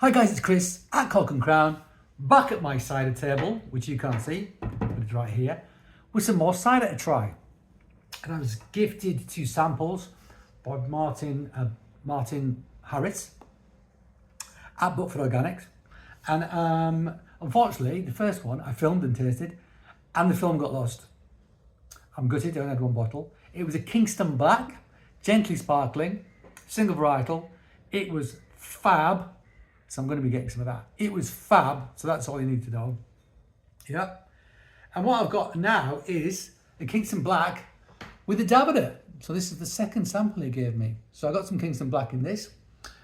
Hi guys, it's Chris at Cock and Crown, back at my cider table, which you can't see, but it's right here, with some more cider to try. And I was gifted 2 samples by Martin Harris at Butford Organics. And unfortunately, the first one I filmed and tasted, and the film got lost. I'm gutted, I only had 1 bottle. It was a Kingston Black, gently sparkling, single varietal. It was fab. So I'm going to be getting some of that. It was fab, so that's all you need to know. Yeah. And what I've got now is a Kingston Black with a dab in it. So this is the second sample he gave me. So I got some Kingston Black in this.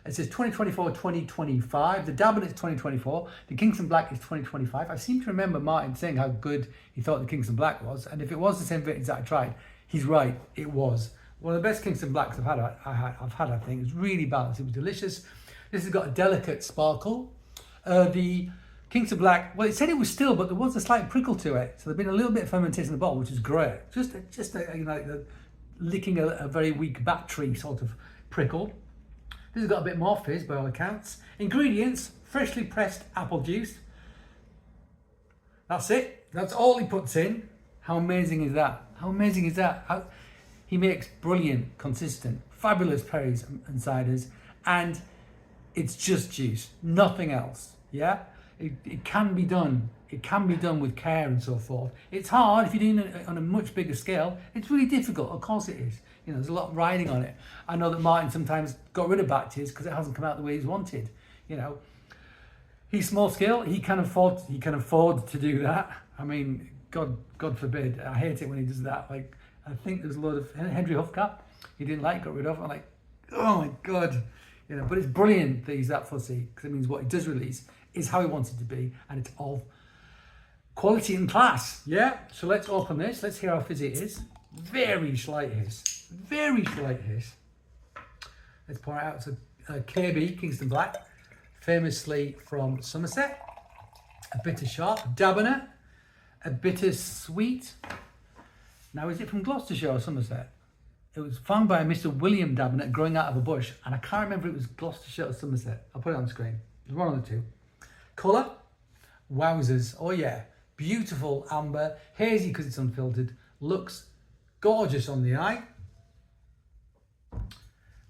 It says 2024-2025. The dab in it's 2024. The Kingston Black is 2025. I seem to remember Martin saying how good he thought the Kingston Black was. And if it was the same vintage that I tried, he's right, it was. One of the best Kingston Blacks I've had, I think. It's really balanced. It was delicious. This has got a delicate sparkle. The Kingston Black, well, it said it was still, but there was a slight prickle to it. So there's been a little bit of fermentation in the bottle, which is great. Just licking a very weak battery sort of prickle. This has got a bit more fizz by all accounts. Ingredients: freshly pressed apple juice. That's it. That's all he puts in. How amazing is that? How amazing is that? He makes brilliant, consistent, fabulous perries and ciders, and it's just juice, nothing else. Yeah, it can be done. It can be done with care and so forth. It's hard if you're doing it on a much bigger scale. It's really difficult. Of course it is. You know, there's a lot riding on it. I know that Martin sometimes got rid of batches because it hasn't come out the way he's wanted. You know, he's small scale. He can afford to do that. I mean, God forbid. I hate it when he does that. Like, I think there's a lot of Henry Huffcap he didn't like, got rid of. I'm like, oh my God. You know, but it's brilliant that he's that fussy, because it means what he does release is how he wants it to be, and it's of quality and class. Yeah. So let's open this. Let's hear how fizzy it is. Very slight hiss. Very slight hiss. Let's pour it out. It's a KB Kingston Black, famously from Somerset. A bitter sharp, Dabiner, a bitter sweet. Now, is it from Gloucestershire or Somerset? It was found by a Mr. William Davenant growing out of a bush, and I can't remember if it was Gloucestershire or Somerset. I'll put it on the screen. There's one of the two. Colour? Wowzers. Oh yeah. Beautiful amber, hazy because it's unfiltered. Looks gorgeous on the eye.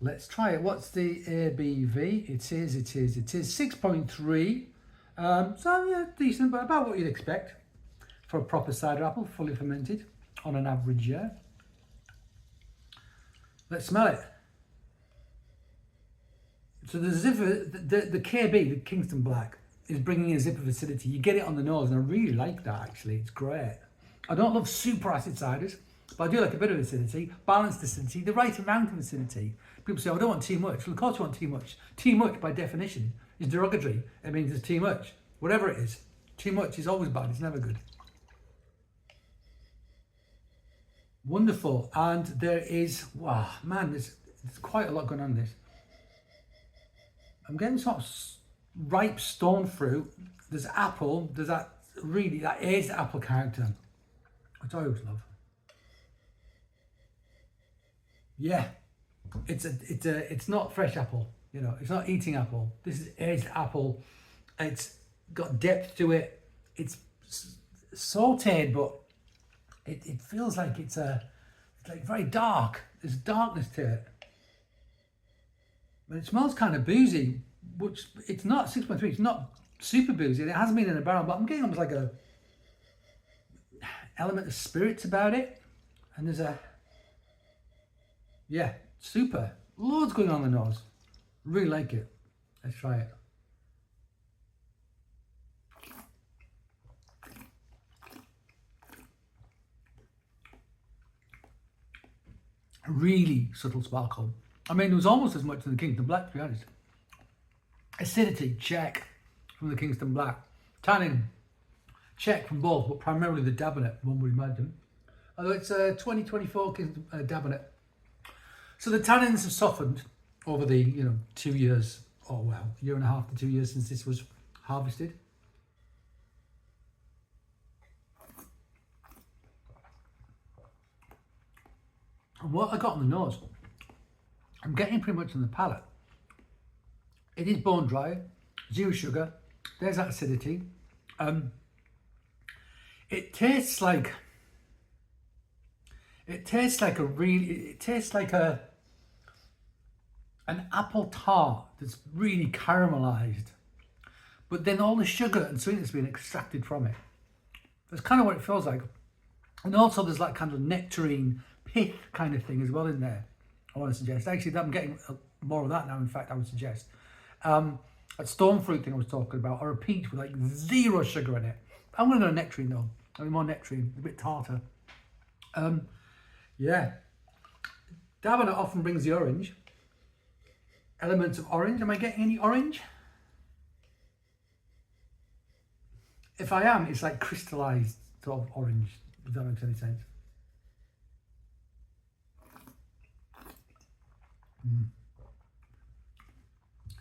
Let's try it. What's the ABV? It is 6.3. So yeah, decent, but about what you'd expect for a proper cider apple, fully fermented on an average year. Let's smell it. So the zipper, the KB, the Kingston Black, is bringing a zip of acidity. You get it on the nose, and I really like that, actually. It's great. I don't love super acid ciders, but I do like a bit of acidity, balanced acidity, the right amount of acidity. People say, oh, I don't want too much. Well, of course you want too much. Too much, by definition, is derogatory. It means it's too much. Whatever it is, too much is always bad. It's never good. Wonderful. And there is, wow, man, there's quite a lot going on in this. I'm getting sort of ripe stone fruit. There's apple. There's that aged apple character, which I always love. Yeah, it's not fresh apple. You know, it's not eating apple. This is aged apple. It's got depth to it. It's sauteed, but it feels like it's like very dark. There's darkness to it. But it smells kind of boozy, which it's not 6.3. It's not super boozy. And it hasn't been in a barrel, but I'm getting almost like a element of spirits about it. And there's yeah, super. Loads going on in the nose. Really like it. Let's try it. Really subtle sparkle. I mean, there was almost as much in the Kingston Black, to be honest. Acidity, check from the Kingston Black. Tannin, check from both, but primarily the Davenant, one would imagine. Although it's a 2024 Kingston Davenant. So the tannins have softened over the 2 years, or well, 1.5 to 2 years since this was harvested. And what I got on the nose, I'm getting pretty much on the palate. It is bone dry, zero sugar. There's that acidity. It tastes like an apple tart that's really caramelized, but then all the sugar and sweetness has been extracted from it. That's kind of what it feels like. And also there's that kind of nectarine pith kind of thing as well in there, I want to suggest. Actually, I'm getting more of that now, in fact, I would suggest. That stone fruit thing I was talking about, or a peach with like zero sugar in it. I'm going to go nectarine though. I mean, more nectarine, a bit tartar. Yeah. Davernat often brings the orange. Elements of orange. Am I getting any orange? If I am, it's like crystallized sort of orange, if that makes any sense.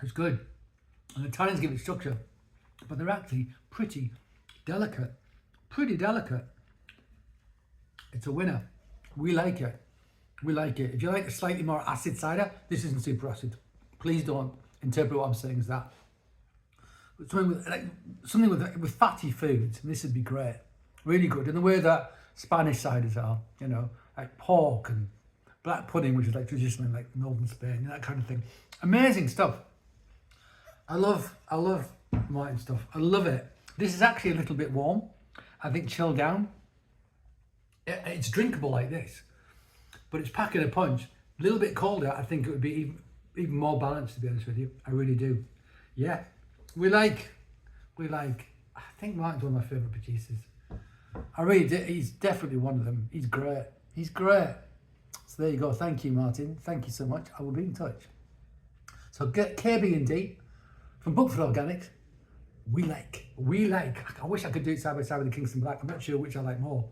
It's good. And the tannins give it structure, but they're actually pretty delicate. Pretty delicate. It's a winner. We like it. We like it. If you like a slightly more acid cider, this isn't super acid. Please don't interpret what I'm saying as that. But something with fatty foods, and this would be great. Really good. In the way that Spanish ciders are, you know, like pork and black pudding, which is like traditionally like northern Spain, that kind of thing. Amazing stuff. I love Martin stuff. I love it. This is actually a little bit warm. I think chilled down. It's drinkable like this, but it's packing a punch. A little bit colder, I think it would be even more balanced, to be honest with you. I really do. Yeah, we like. I think Martin's one of my favourite producers. I really do. He's definitely one of them. He's great. He's great. So there you go. Thank you, Martin. Thank you so much. I will be in touch. So get KB&D from Butford Organics. We like. I wish I could do it side by side with the Kingston Black. I'm not sure which I like more.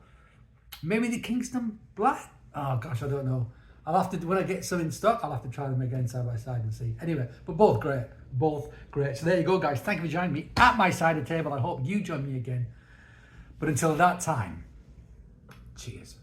Maybe the Kingston Black? Oh gosh, I don't know. I'll have to, when I get some in stock, I'll have to try them again side by side and see. Anyway, but both great. Both great. So there you go, guys. Thank you for joining me at my cider table. I hope you join me again. But until that time, cheers.